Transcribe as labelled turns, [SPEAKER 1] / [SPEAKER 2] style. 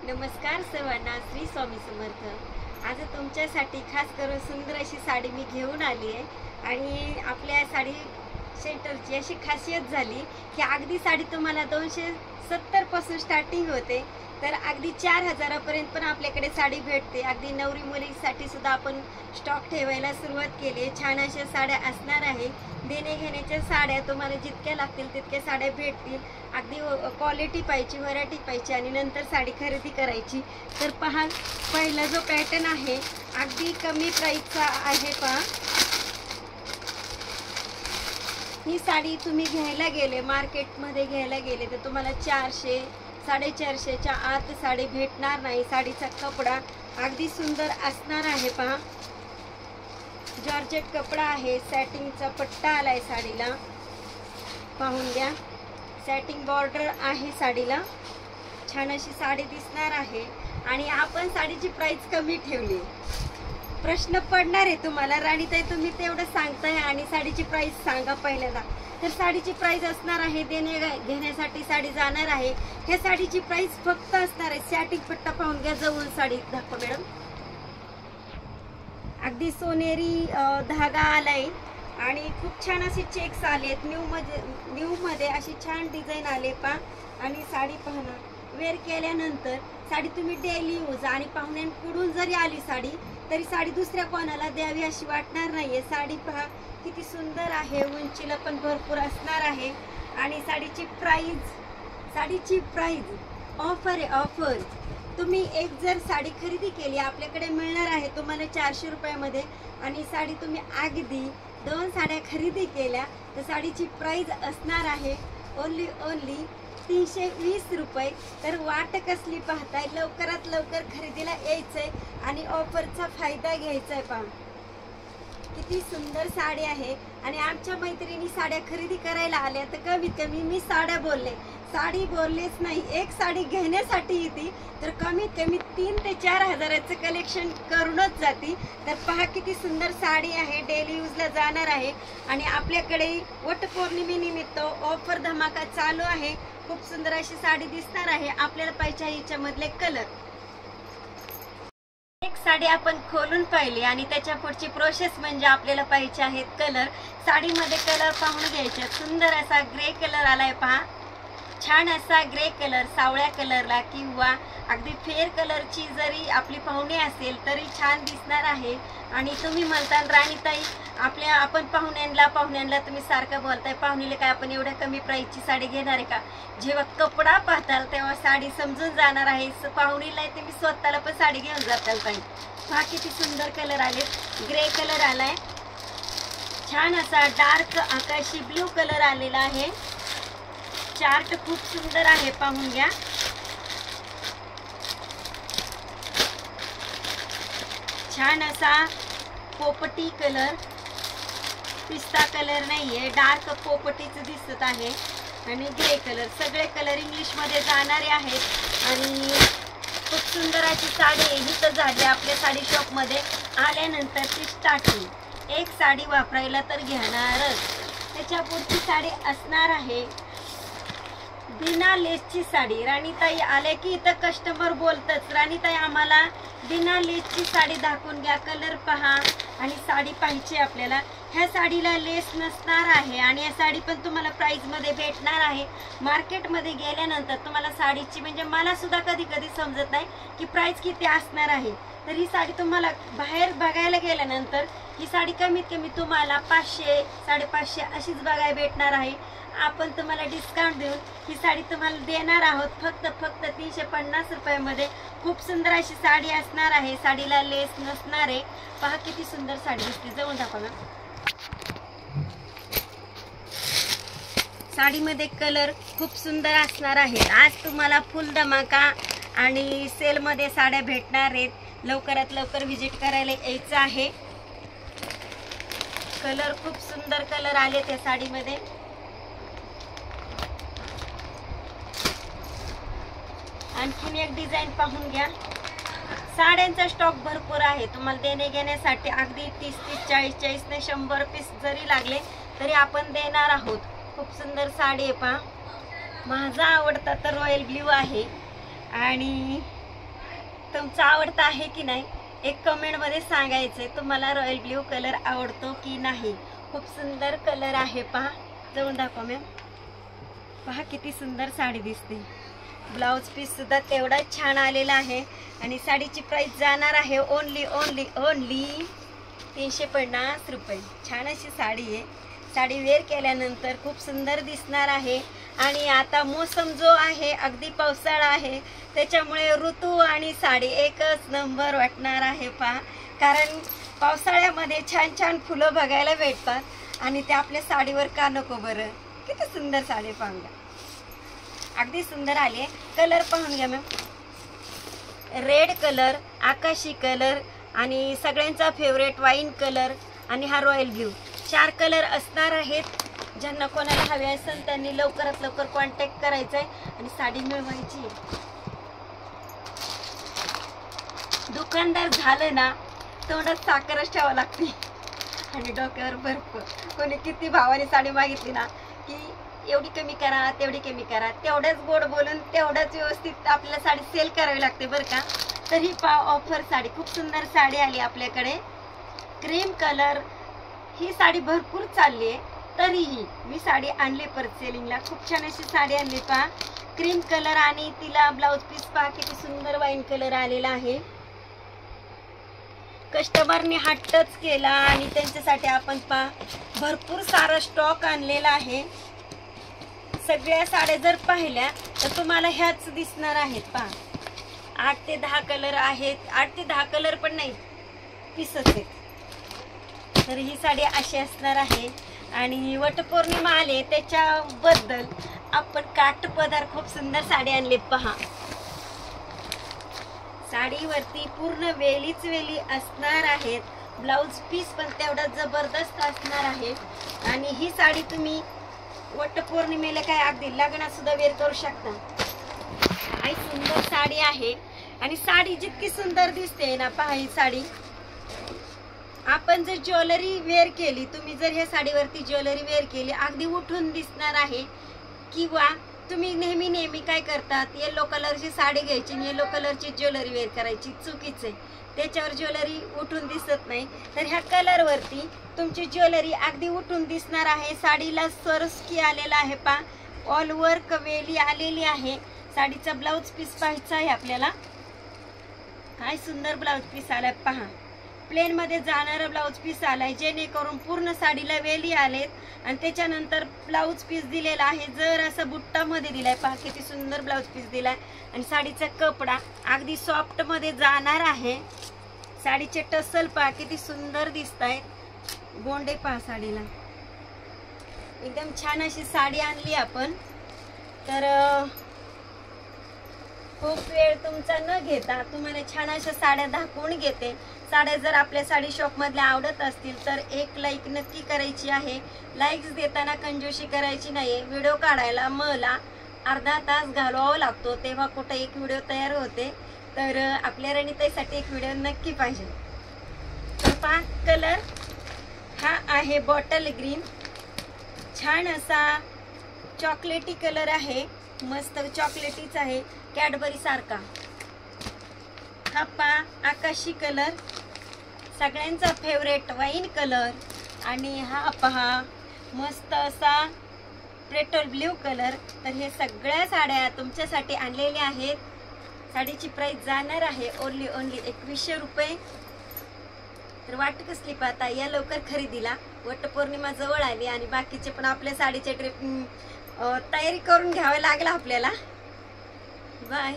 [SPEAKER 1] नमस्कार सर्वांना, श्री स्वामी समर्थ। आज तुमच्यासाठी खास करून सुंदर अशी साडी मी घेऊन आली आहे। आणि आपल्या साडी सेंटरची अशी खासियत झाली की अगदी साडी तुम्हाला 270 पासून स्टार्टिंग होते, तर अगदी 4000 पर्यंत पण आपल्याकडे साडी भेटते। अगदी नवरी मुलीसाठी सुद्धा आपण स्टॉक ठेवायला सुरुवात केली। छान अशा साड्या असणार आहे। देणे घेण्याच्या साड्या तुम्हाला जितक्या लागतील तितक्या साड्या भेटतील। अगदी क्वालिटी पाहिजे, व्हरायटी पाहिजे आणि नंतर साडी खरेदी करायची। तर पहा, पहिला जो पॅटर्न आहे अगदी कमी प्राइसचा आहे। पहा, ही साडी तुम्ही घ्यायला गेले, मार्केटमध्ये घ्यायला गेले तर तुम्हाला 400 450च्या आत साडी भेटणार नाही। साडीचा कपडा अगदी सुंदर असणार आहे। पहा, जॉर्जेट कपडा आहे, सॅटिंगचा पट्टा आलाय साडीला, पाहून घ्या। सॅटिंग बॉर्डर आहे साडीला, छान अशी साडी दिसणार आहे। आणि आपण साडीची प्राइस कमी ठेवली। प्रश्न पडणार आहे तुम्हाला, राणीताई तुम्ही तेवढं सांगताय आणि साडीची प्राइस सांगा पहिल्यांदा। तर साडीची प्राइस असणार आहे, देणे घेण्यासाठी साडी जाणार आहे। ह्या साडीची प्राइस फक्त असणार आहे, सॅटिंग पट्टा पाहून घ्या, जवळून साडी दाखवा मॅडम। अगदी सोनेरी धागा आलाय आणि खूप छान असे चेक्स आलेत। न्यू मध्ये अशी छान डिझाईन आले। पहा, आणि साडी पाहणं वेअर केल्यानंतर साडी तुम्ही डेली यूज आणि पाहुण्यांकडून जरी आली साडी तरी साडी दुसऱ्या कोणाला द्यावी अशी वाटणार नाहीये। साडी पहा किती सुंदर आहे, उंचीला पण भरपूर असणार आहे। आणि साडीची प्राइस ऑफर आहे, ऑफर। तुम्ही एक जर साडी खरेदी केली आपल्याकडे मिळणार आहे तुम्हाला 400 रुपयामध्ये, आणि साडी तुम्ही अगदी 2 साड्या खरेदी केल्या तर साडीची प्राइस असणार आहे ओनली 320 रुपये। तर वाट कसली पाहताय, लवकरात लवकर खरेदीला यायचंय आणि ऑफरचा फायदा घ्यायचाय। पहा किती सुंदर साडी आहे। आणि आमच्या मैत्रिणी साड्या खरेदी करायला आल्या तर कमीत कमी मी साडी बोललेच नाही, एक साडी घेण्यासाठी येते तर कमीत कमी 3 ते 4 हजाराचं कलेक्शन करूनच जाते। तर पहा किती सुंदर साडी आहे, डेली यूजला जाणार आहे। आणि आपल्याकडे वटपौर्णिमेनिमित्त ऑफर धमाका चालू आहे। खूप सुंदर अशी साडी दिसणार आहे। आपल्याला पाहिजे याच्यामधले कलर, एक साडी आपण खोलून पाहिली आणि त्याच्या पुढची प्रोसेस म्हणजे आपल्याला पाहिजे आहेत कलर। साडीमध्ये कलर पाहून घ्यायचे। सुंदर असा ग्रे कलर आलाय, पहा छान असा ग्रे कलर, सावळ्या कलरला किंवा अगदी फेअर कलरची जरी आपली पाहुणे असेल तरी छान दिसणार आहे। आणि तुम्ही म्हणता राणीताई आपण पाहुण्यांना तुम्ही सारखं बोलताय, पाहुणीला काय आपण एवढ्या कमी प्राइसची साडी घेणार आहे का? जेव्हा कपडा पाहताल तेव्हा साडी समजून जाणार आहे। पाहुणीला तुम्ही स्वतःला पण साडी घेऊन जाताल ताई। हा किती सुंदर कलर आले, ग्रे कलर आलाय, छान असा डार्क आकाशी ब्ल्यू कलर आलेला आहे। चार्ट खूप सुंदर आहे, पाहून घ्या। छान असा पोपटी कलर, पिस्ता कलर नाहीये, डार्क पोपटीच दिसत आहे। आणि ग्रे कलर, सगळे कलर इंग्लिश मध्ये जाणारे आहेत। आणि खूप सुंदर अशी साडी ही तर झाली आपल्या साडी शॉप मध्ये आल्यानंतर ती स्टार्टिंग। एक साडी वापरायला तर घेणारच। त्याच्या पुढची साडी असणार आहे बिना लेसची साडी। राणीताई आले की इथं कस्टमर बोलतच, राणीताई आम्हाला बिना लेसची साडी दाखवून घ्या, कलर पहा आणि साडी पाहिजे आपल्याला। ह्या साडीला लेस नसणार आहे आणि या साडी पण तुम्हाला प्राइस मध्ये भेटणार आहे। मार्केटमध्ये गेल्यानंतर तुम्हाला साडीची म्हणजे मला सुद्धा कधी कधी समजत नाही की प्राइस किती असणार आहे। तर ही साडी तुम्हाला बाहेर बघायला गेल्यानंतर ही साडी कमीत कमी तुम्हाला 500 550 अशीच बघायला भेटणार आहे। आपण तुम्हाला डिस्काउंट देऊन ही साडी तुम्हाला देणार आहोत फक्त 350 रुपयामध्ये। खूप सुंदर अशी साडी असणार आहे, साडीला लेस नसणार आहे। पहा किती सुंदर साडी दिसते, जवळ दाखवा ना। साडीमध्ये कलर खूप सुंदर असणार आहेत। आज तुम्हाला फुल धमाका आणि सेल मध्ये साड्या भेटणार आहेत, लवकरात लवकर विजिट करायला यायचं आहे। कलर खूप सुंदर कलर आले त्या साडीमध्ये। आणखीन एक डिझाईन पाहून घ्या। साड्यांचा स्टॉक भरपूर आहे, तुम्हाला देणे घेण्यासाठी अगदी 30 40 ने 100 पीस जरी लागले तरी आपण देणार आहोत। खूप सुंदर साडी आहे, पहा माझा आवडता तर रॉयल ब्ल्यू आहे। आणि तुमचा आवडता आहे की नाही एक कमेंटमध्ये सांगायचंय. तुम्हाला रॉयल ब्ल्यू कलर आवडतो की नाही. खूप सुंदर कलर आहे पहा. जाऊन दाखवा मॅम. पहा किती सुंदर साडी दिसते. ब्लाऊज पीस सुद्धा तेवढाच छान आलेला आहे आणि साडीची प्राइस जाणार आहे ओनली 350 रुपये. छान अशी साडी आहे. साडी वेअर केल्यानंतर खूप सुंदर दिसणार आहे. आणि आता मोसम जो आहे अगदी पावसाळा आहे त्याच्यामुळे ऋतू आणि साडी एकच नंबर वाटणार आहे पहा. कारण पावसाळ्यामध्ये छान छान फुलं बघायला भेटतात आणि ते आपल्या साडीवर का नको बरं. किती सुंदर साडी पाहूया. अगदी सुंदर आली आहे. कलर पाहून घ्या मॅम. रेड कलर, आकाशी कलर आणि सगळ्यांचा फेवरेट वाईन कलर आणि हा रॉयल ब्ल्यू. 4 कलर असणार आहेत. ज्यांना कोणाला हवे असेल त्यांनी लवकरात लवकर कॉन्टॅक्ट करायचा आहे आणि साडी मिळवायची आहे. दुकानदार झालं ना तोंडात साखरच ठेवावं लागते आणि डोक्यावर बर्फ. कोणी किती भावाने साडी मागितली ना की एवढी कमी करा तेवढी कमी करा, तेवढ्याच गोड बोलून तेवढ्याच व्यवस्थित आपल्याला साडी सेल करावी लागते बरं का. तर ही ऑफर साडी खूप सुंदर साडी आली आपल्याकडे. क्रीम कलर ही साडी भरपूर चालली आहे तरीही मी साडी आणली परत सेलिंगला. खूप छान अशी साडी आणली पहा. क्रीम कलर आणि तिला ब्लाऊज पीस पहा किती सुंदर वाईन कलर आलेला आहे. कस्टमरने हा टच केला आणि त्यांच्यासाठी आपण पहा भरपूर सारा स्टॉक आणलेला आहे. सगळ्या साड्या जर पाहिल्या तर तुम्हाला ह्याच दिसणार आहेत पहा. 8 ते 10 कलर आहेत. 8 ते 10 कलर पण नाही पीसच आहेत. तर ही साडी अशी असणार आहे. आणि वटपौर्णिमा आले त्याच्याबद्दल आपण काठपदर खूप सुंदर साडी आणली पहा. साडीवरती पूर्ण वेलीच वेली असणार आहेत. ब्लाऊज पीस पण तेवढा जबरदस्त असणार आहे. आणि ही साडी तुम्ही वटपौर्णिमेला काय अगदी लग्नात सुद्धा वेअर करू शकता. काय सुंदर साडी आहे. आणि साडी जितकी सुंदर दिसते ना पहा ही साडी. आपण जर ज्वेलरी वेअर केली, तुम्ही जर ह्या साडीवरती ज्वेलरी वेअर केली अगदी उठून दिसणार आहे. किंवा तुम्ही नेहमी काय करतात येलो कलरची साडी घ्यायची आणि येलो कलरची ज्वेलरी वेअर करायची. चुकीचं आहे. त्याच्यावर ज्वेलरी उठून दिसत नाही. तर ह्या कलरवरती तुमची ज्वेलरी अगदी उठून दिसणार आहे. साडीला सरस्की आलेला आहे पहा. ऑल वर्क वेली आलेली आहे. साडीचा ब्लाऊज पीस पाहायचा आहे आपल्याला. काय सुंदर ब्लाऊज पीस आलाय पहा. प्लेन मध्ये जाणारा ब्लाऊज पीस आलाय जेणेकरून पूर्ण साडीला वेली आलेत. आणि त्याच्यानंतर ब्लाऊज पीस दिलेला आहे जर असं बुट्टामध्ये दिलाय पहा किती सुंदर ब्लाऊज पीस दिलाय. आणि साडीचा कपडा अगदी सॉफ्ट मध्ये जाणार आहे. साडीचे टसल पहा किती सुंदर दिसत आहेत. गोंडे पहा साडीला. एकदम छान अशी साडी आणली आपण. तर खूप वेळ तुमचा न घेता तुम्हाला छान अशा साड्या दाखवून घेते. साड्या जर आपल्या साडी शॉप मधल्या आवडत असतील तर एक लाईक नक्की करायची आहे. लाईक्स देताना कंजूसी करायची नाही. व्हिडिओ काढायला मला अर्धा तास घालवावा लागतो तेव्हा कुठं एक व्हिडिओ तयार होते. तर आपल्या रणीताईसाठी एक व्हिडिओ नक्की पाहिजे. तर पहा कलर हा आहे बॉटल ग्रीन. छान असा चॉकलेटी कलर आहे. मस्त चॉकलेटीच आहे कॅडबरी सारखा. हा पहा आकाशी कलर सगळ्यांचा फेवरेट वाईन कलर. आणि हा पहा मस्त असा पेट्रोल ब्ल्यू कलर. तर हे सगळ्या साड्या तुमच्यासाठी आणलेल्या आहेत. साडीची प्राइस जाणार आहे ओनली 2100 रुपये. तर वाट कसली पाहता या लवकर खरेदीला. वटपौर्णिमा जवळ आली आणि बाकीचे पण आपल्या साडीचे ट्रिप तयारी करून घ्यावे लागला आपल्याला. बाय.